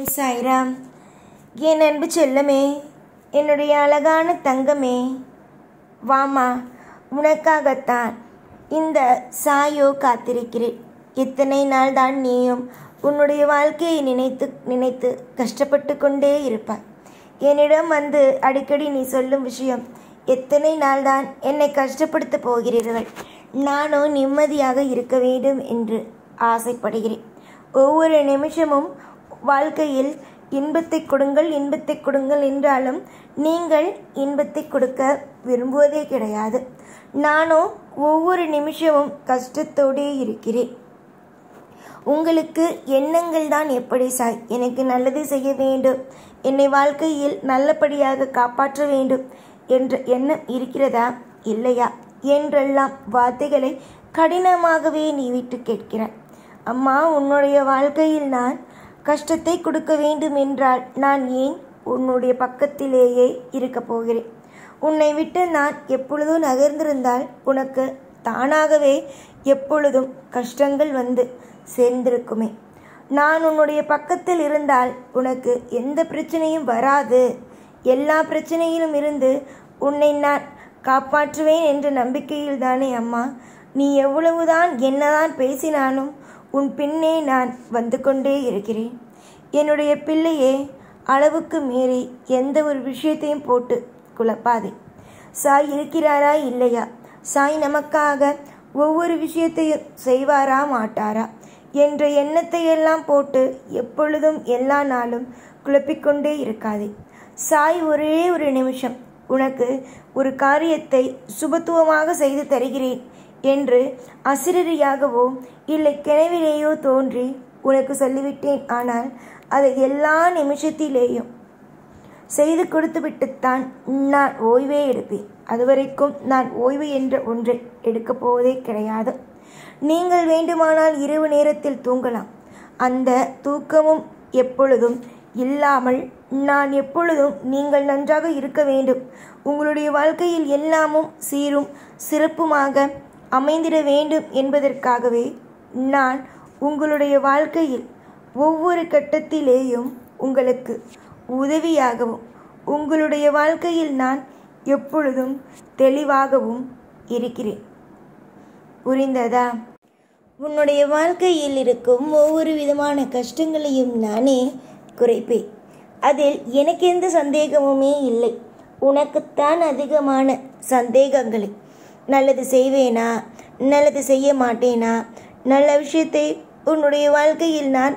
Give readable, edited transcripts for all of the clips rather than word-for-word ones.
ஓம் சாய்ராம். என் அன்பு செல்லமே, என்னுடைய அழகான தங்கமே, வாமா, உனக்காகத்தான் இந்த சாயோ காத்திருக்கிறேன். எத்தனை நாள் தான் நீயும் உன்னுடைய வாழ்க்கையை நினைத்து நினைத்து கஷ்டப்பட்டு கொண்டே இருப்பாய். என்னிடம் வந்து அடிக்கடி நீ சொல்லும் விஷயம், எத்தனை நாள் தான் என்னை கஷ்டப்படுத்த போகிறீர்கள், நானும் நிம்மதியாக இருக்க வேண்டும் என்று ஆசைப்படுகிறேன். ஒவ்வொரு நிமிஷமும் வாழ்க்கையில் இன்பத்தை கொடுங்கள், இன்பத்தை கொடுங்கள் என்றாலும் நீங்கள் இன்பத்தை கொடுக்க விரும்புவதே கிடையாது. நானும் ஒவ்வொரு நிமிஷமும் கஷ்டத்தோடே இருக்கிறேன். உங்களுக்கு எண்ணங்கள் தான் எப்படி சாய், எனக்கு நல்லது செய்ய வேண்டும், என்னை வாழ்க்கையில் நல்லபடியாக காப்பாற்ற வேண்டும் என்ற எண்ணம் இருக்கிறதா இல்லையா என்றெல்லாம் வார்த்தைகளை கடினமாகவே நீ விட்டு கேட்கிறாய். அம்மா, உன்னுடைய வாழ்க்கையில் நான் கஷ்டத்தை கொடுக்க வேண்டும் என்றால் நான் ஏன் உன்னுடைய பக்கத்திலேயே இருக்கப் போகிறேன்? உன்னை விட்டு நான் எப்பொழுதும் நகர்ந்திருந்தால் உனக்கு தானாகவே எப்பொழுதும் கஷ்டங்கள் வந்து சேர்ந்திருக்குமே. நான் உன்னுடைய பக்கத்தில் இருந்தால் உனக்கு எந்த பிரச்சனையும் வராது. எல்லா பிரச்சனையிலும் இருந்து உன்னை நான் காப்பாற்றுவேன் என்ற நம்பிக்கையில் தானே அம்மா நீ எவ்வளவுதான் என்னதான் பேசினாலும் உன் பின்னே நான் வந்து கொண்டே இருக்கிறேன். என்னுடைய பிள்ளையே, அளவுக்கு மீறி எந்த ஒரு விஷயத்தையும் போட்டு குழப்பாதே. சாய் இருக்கிறாரா இல்லையா, சாய் நமக்காக ஒவ்வொரு விஷயத்தையும் செய்வாரா மாட்டாரா என்ற எண்ணத்தை எல்லாம் போட்டு எப்பொழுதும் எல்லா நாளும் குழப்பிக்கொண்டே இருக்காதே. சாய் ஒரே ஒரு நிமிஷம் உனக்கு ஒரு காரியத்தை சுபத்துவமாக செய்து தருகிறேன் என்று அசிரரியாகவோ இல்லை கனவிலேயோ தோன்றி உனக்கு சொல்லிவிட்டேன். ஆனால் அதை எல்லா நிமிஷத்திலேயும் செய்து கொடுத்து விட்டுத்தான் நான் ஓய்வே எடுப்பேன். அதுவரைக்கும் நான் ஓய்வு என்ற ஒன்றை எடுக்கப் போவதே கிடையாது. நீங்கள் வேண்டுமானால் இரவு நேரத்தில் தூங்கலாம். அந்த தூக்கமும் எப்பொழுதும் இல்லாமல் நான் எப்பொழுதும் நீங்கள் நன்றாக இருக்க வேண்டும், உங்களுடைய வாழ்க்கையில் எல்லாமும் சீரும் சிறப்புமாக அமைந்திட வேண்டும் என்பதற்காகவே நான் உங்களுடைய வாழ்க்கையில் ஒவ்வொரு கட்டத்திலேயும் உங்களுக்கு உதவியாகவும் உங்களுடைய வாழ்க்கையில் நான் எப்பொழுதும் தெளிவாகவும் இருக்கிறேன். புரிந்ததா? உன்னுடைய வாழ்க்கையில் இருக்கும் ஒவ்வொரு விதமான கஷ்டங்களையும் நானே குறைப்பேன். அதில் எனக்கு எந்த சந்தேகமுமே இல்லை. உனக்குத்தான் அதிகமான சந்தேகங்களை. நல்லது செய்வேனா, நல்லது செய்ய மாட்டேனா, நல்ல விஷயத்தை உன்னுடைய வாழ்க்கையில் நான்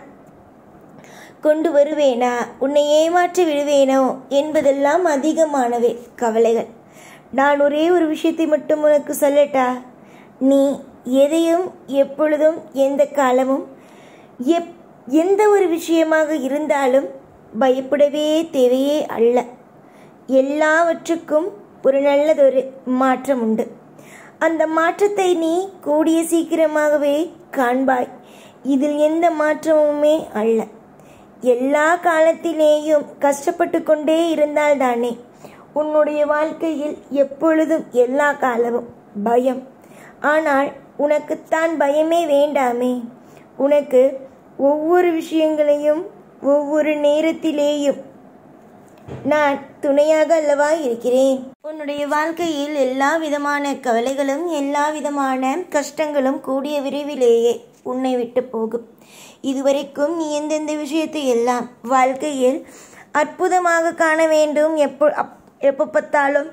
கொண்டு வருவேனா, உன்னை ஏமாற்றி விடுவேனோ என்பதெல்லாம் அதிகமானவே கவலைகள். நான் ஒரே ஒரு விஷயத்தை மட்டும் உனக்கு சொல்லட்டா? நீ எதையும் எப்பொழுதும் எந்த காலமும் எந்த ஒரு விஷயமாக இருந்தாலும் பயப்படவே தேவையே அல்ல. எல்லாவற்றுக்கும் ஒரு நல்லதொரு மாற்றம் உண்டு. அந்த மாற்றத்தை நீ கூடிய சீக்கிரமாகவே காண்பாய். இதில் எந்த மாற்றமுமே அல்ல. எல்லா காலத்திலேயும் கஷ்டப்பட்டு கொண்டே இருந்தால்தானே உன்னுடைய வாழ்க்கையில் எப்பொழுதும் எல்லா காலமும் பயம். ஆனால் உனக்குத்தான் பயமே வேண்டாமே. உனக்கு ஒவ்வொரு விஷயங்களையும் ஒவ்வொரு நேரத்திலேயும் நான் துணையாக அல்லவா இருக்கிறேன். உன்னுடைய வாழ்க்கையில் எல்லா விதமான கவலைகளும் எல்லா விதமான கஷ்டங்களும் கூடிய விரைவிலேயே உன்னை விட்டு போகும். இதுவரைக்கும் நீ எந்தெந்த விஷயத்தை எல்லாம் வாழ்க்கையில் அற்புதமாக காண வேண்டும், எப்போ பார்த்தாலும்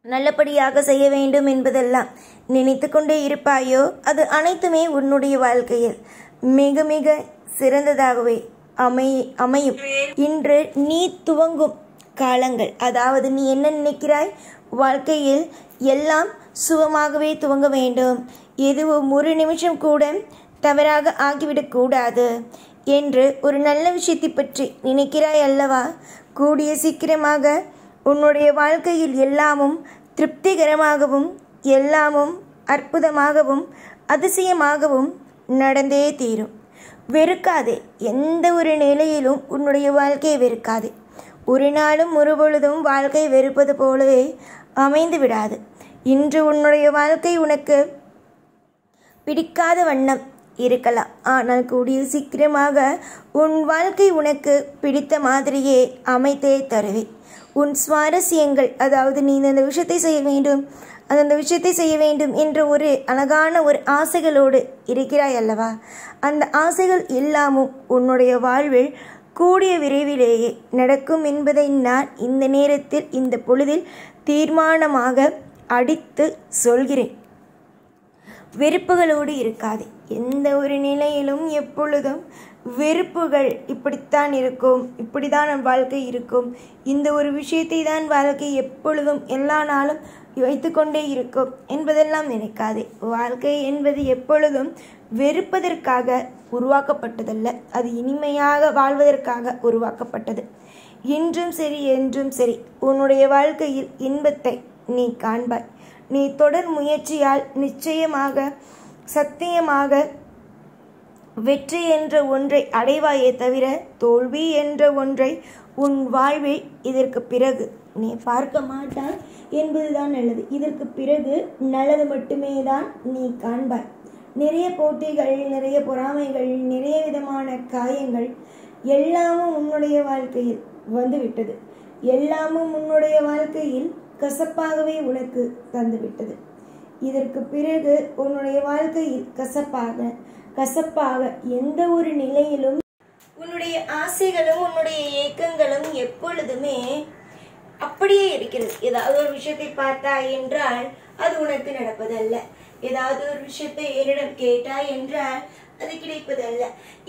நல்லபடியாக செய்ய வேண்டும் என்பதெல்லாம் நினைத்து கொண்டே இருப்பாயோ, அது அனைத்துமே உன்னுடைய வாழ்க்கையில் மிக மிக சிறந்ததாகவே அமையும். இன்று நீ துவங்கும் காலங்கள், அதாவது நீ என்ன நினைக்கிறாய், வாழ்க்கையில் எல்லாம் சுகமாகவே துவங்க வேண்டும், எதுவும் ஒரு நிமிஷம் கூட தவறாக ஆகிவிடக்கூடாது என்று ஒரு நல்ல விஷயத்தை பற்றி நினைக்கிறாய் அல்லவா? கூடிய சீக்கிரமாக உன்னுடைய வாழ்க்கையில் எல்லாமும் திருப்திகரமாகவும் எல்லாமும் அற்புதமாகவும் அதிசயமாகவும் நடந்தே தீரும். வெறுக்காதே. எந்த ஒரு நிலையிலும் உன்னுடைய வாழ்க்கையை வெறுக்காதே. ஒரு நாளும் ஒரு பொழுதும் வாழ்க்கை வெறுப்பது போலவே அமைந்து விடாது. இன்று உன்னுடைய வாழ்க்கை உனக்கு பிடிக்காத வண்ணம் இருக்கலாம். ஆனால் கூடிய சீக்கிரமாக உன் வாழ்க்கை உனக்கு பிடித்த மாதிரியே அமைத்தே தருவேன். உன் சுவாரஸ்யங்கள், அதாவது நீ இந்த விஷயத்தை செய்ய வேண்டும், அந்த விஷயத்தை செய்ய வேண்டும் என்ற ஒரு அழகான ஒரு ஆசைகளோடு இருக்கிறாய் அல்லவா? அந்த ஆசைகள் எல்லாமும் உன்னுடைய வாழ்வில் கூடிய விரைவிலேயே நடக்கும் என்பதை நான் இந்த நேரத்தில், இந்த பொழுதில் தீர்மானமாக அடித்து சொல்கிறேன். வெறுப்புகளோடு இருக்காது. எந்த ஒரு நிலையிலும் எப்பொழுதும் வெறுப்புகள் இப்படித்தான் இருக்கும், இப்படிதான் நம் வாழ்க்கை இருக்கும், இந்த ஒரு விஷயத்தை தான் வாழ்க்கை எப்பொழுதும் எல்லா நாளும் வைத்துக்கொண்டே இருக்கும் என்பதெல்லாம் நினைக்காதே. வாழ்க்கை என்பது எப்பொழுதும் வெறுப்பதற்காக உருவாக்கப்பட்டதல்ல, அது இனிமையாக வாழ்வதற்காக உருவாக்கப்பட்டது. இன்றும் சரி என்றும் சரி உன்னுடைய வாழ்க்கையில் இன்பத்தை நீ காண்பாய். நீ தொடர் முயற்சியால் நிச்சயமாக சத்தியமாக வெற்றி என்ற ஒன்றை அடைவாயே தவிர தோல்வி என்ற ஒன்றை உன் வாழ்வில் இதற்கு பிறகு நீ பார்க்க மாட்டாய் என்பதுதான் நல்லது. இதற்கு பிறகு நல்லது மட்டுமே தான் நீ காண்பாய். நிறைய போட்டிகள், நிறைய பொறாமைகள், நிறைய விதமான காயங்கள் எல்லாமும் உன்னுடைய வாழ்க்கையில் வந்துவிட்டது. எல்லாமும் உன்னுடைய வாழ்க்கையில் கசப்பாகவே உனக்கு தந்துவிட்டது. இதற்கு பிறகு உன்னுடைய வாழ்க்கையில் கசப்பாக எந்த ஒரு நிலையிலும் உன்னுடைய ஆசைகளும் உன்னுடைய ஏக்கங்களும் எப்பொழுதுமே அப்படியே இருக்கிறது. ஏதாவது ஒரு விஷயத்தை பார்த்தாய் என்றால் அது உனக்கு நடப்பதல்ல, ஏதாவது ஒரு விஷயத்தை என்னிடம் கேட்டாய் என்றால் அது கிடைப்பதல்ல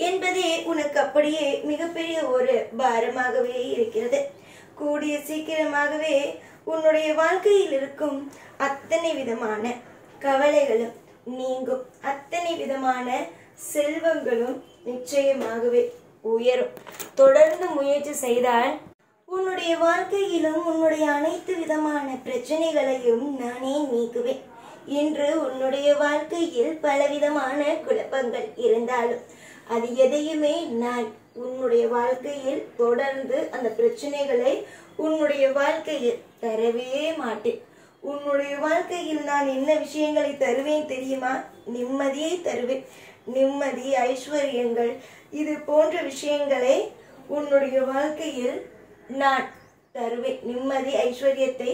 என்பதே உனக்கு அப்படியே மிகப்பெரிய ஒரு பாரமாகவே இருக்கிறது. கூடிய சீக்கிரமாகவே உன்னுடைய வாழ்க்கையில் இருக்கும் அத்தனை விதமான கவலைகளும் நீங்கும், அத்தனை விதமான செல்வங்களும் நிச்சயமாகவே உயரும். தொடர்ந்து முயற்சி செய்தால் உன்னுடைய வாழ்க்கையிலும் உன்னுடைய அனைத்து விதமான பிரச்சனைகளையும் நானே நீக்குவேன். இன்று உன்னுடைய வாழ்க்கையில் பலவிதமான குழப்பங்கள் இருந்தாலும் அது எதையுமே நான் உன்னுடைய வாழ்க்கையில் தொடர்ந்து அந்த பிரச்சனைகளை உன்னுடைய வாழ்க்கையில் தரவே மாட்டேன். உன்னுடைய வாழ்க்கையில் நான் என்ன விஷயங்களை தருவேன் தெரியுமா? நிம்மதியை தருவேன். நிம்மதி, ஐஸ்வர்யங்கள், இது போன்ற விஷயங்களை உன்னுடைய வாழ்க்கையில் நான் தருவேன். நிம்மதி, ஐஸ்வர்யத்தை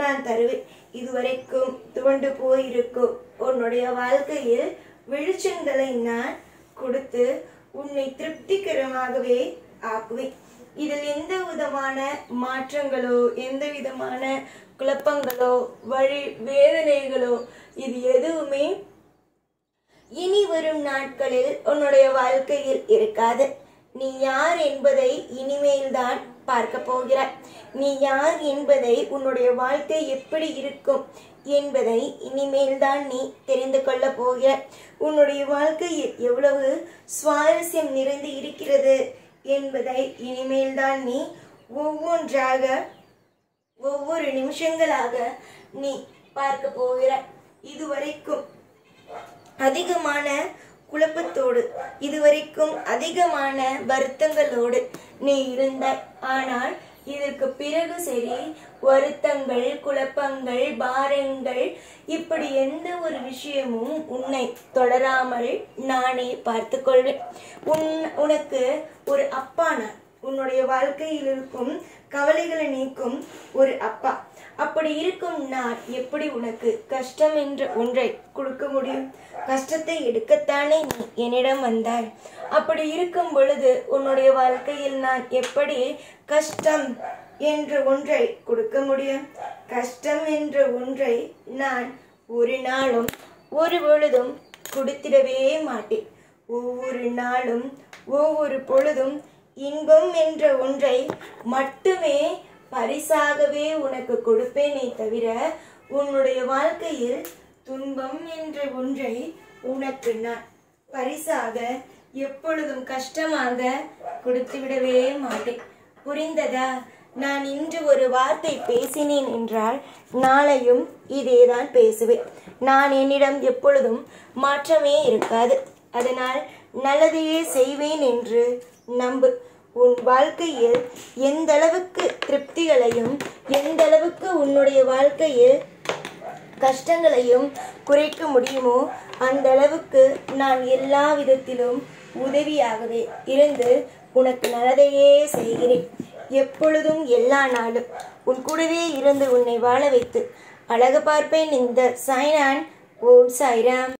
நான் தருவேன். இதுவரைக்கும் துவண்டு போயிருக்கும் உன்னுடைய வாழ்க்கையில் வெளிச்சங்களை நான் கொடுத்து உன்னை திருப்திகரமாகவே ஆக்குவேன். இதில் எந்த விதமான மாற்றங்களோ, எந்த விதமான குழப்பங்களோ, வழி வேதனைகளோ இது எதுவுமே இனி வரும் நாட்களில் உன்னுடைய வாழ்க்கையில் இருக்காது. நீ யார் என்பதை இனிமேல்தான் பார்க்க போகிறாய். நீ யார் என்பதை, உன்னுடைய வாழ்க்கை எப்படி இருக்கும் என்பதை இனிமேல்தான் நீ தெரிந்து கொள்ள போகிறாய். உன்னுடைய வாழ்க்கையில் எவ்வளவு சுவாரஸ்யம் நிறைந்து இருக்கிறது என்பதை இனிமேல்தான் நீ ஒவ்வொன்றாக, ஒவ்வொரு நிமிஷங்களாக நீ பார்க்க போகிறாய். இதுவரைக்கும் அதிகமான குழப்பத்தோடு, இதுவரைக்கும் அதிகமான வருத்தங்களோடு நீ இருந்தாய். ஆனால் இதற்கு பிறகு சரி, வருத்தங்கள், குழப்பங்கள், பாரங்கள், இப்படி எந்த ஒரு விஷயமும் உன்னை தொடராமல் நானே பார்த்து கொள்வேன். உனக்கு ஒரு அப்பா நான். உன்னுடைய வாழ்க்கையில் இருக்கும் கவலைகளை நீக்கும் ஒரு அப்பா. அப்படி இருக்கும் நான் எப்படி உனக்கு கஷ்டம் என்ற ஒன்றை கொடுக்க முடியும்? கஷ்டத்தை எடுக்கத்தானே நீ என்னிடம் வந்தாய். அப்படி இருக்கும் பொழுது உன்னுடைய வாழ்க்கையில் நான் எப்படி கஷ்டம் என்ற ஒன்றை கொடுக்க முடியும்? கஷ்டம் என்ற ஒன்றை நான் ஒரு நாளும் ஒரு பொழுதும் கொடுத்திடவே மாட்டேன். ஒவ்வொரு நாளும் ஒவ்வொரு பொழுதும் இன்பம் என்ற ஒன்றை மட்டுமே பரிசாகவே உனக்கு கொடுப்பேனே தவிர உன்னுடைய வாழ்க்கையில் துன்பம் என்ற ஒன்றை உனக்கு நான் பரிசாக எப்பொழுதும் கஷ்டமாக கொடுத்து விடவே மாட்டேன். புரிந்ததா? நான் இன்று ஒரு வார்த்தை பேசினேன் என்றால் நாளையும் இதேதான் பேசுவேன். நான் என்னிடம் எப்பொழுதும் மாற்றமே இருக்காது. அதனால் நல்லதையே செய்வேன் என்று நம்பு. உன் வாழ்க்கையில் எந்த அளவுக்கு திருப்திகளையும், எந்த அளவுக்கு உன்னுடைய வாழ்க்கையில் கஷ்டங்களையும் குறைக்க முடியுமோ அந்த அளவுக்கு நான் எல்லா விதத்திலும் உதவியாகவே இருந்து உனக்கு நல்லதையே செய்கிறேன். எப்பொழுதும் எல்லா நாளும் உன் கூடவே இருந்து உன்னை வாழ வைத்து அழகு பார்ப்பேன். இந்த சாய்நான். ஓம் சாய்ராம்.